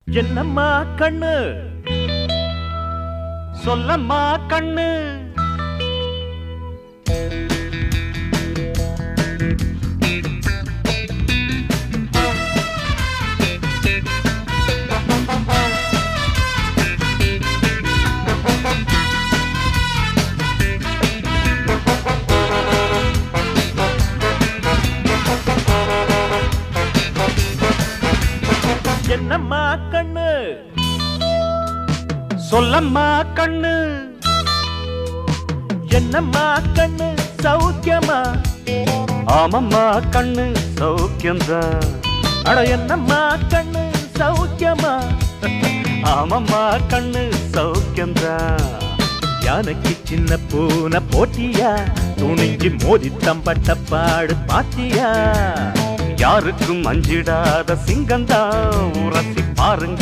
என்னம்மா கண்ணு சொல்லம்மா கண்ணு என்னம்மா கண்ணு சொல்லம்மா கண்ணு என்னம்மா கண்ணு சௌக்கியமா ஆமம்மா கண்ணு சௌக்கியம்தான் அட என்னம்மா கண்ணு சௌக்கியமா ஆமம்மா கண்ணு சௌக்கியம்தான் யானைக்கு சின்ன பூனை போட்டியா துணிஞ்சு மோதி தம்பட்ட பாடு பாத்தியா யாருக்கும் அஞ்சிடாத சிங்கந்தா உரசி பாருங்க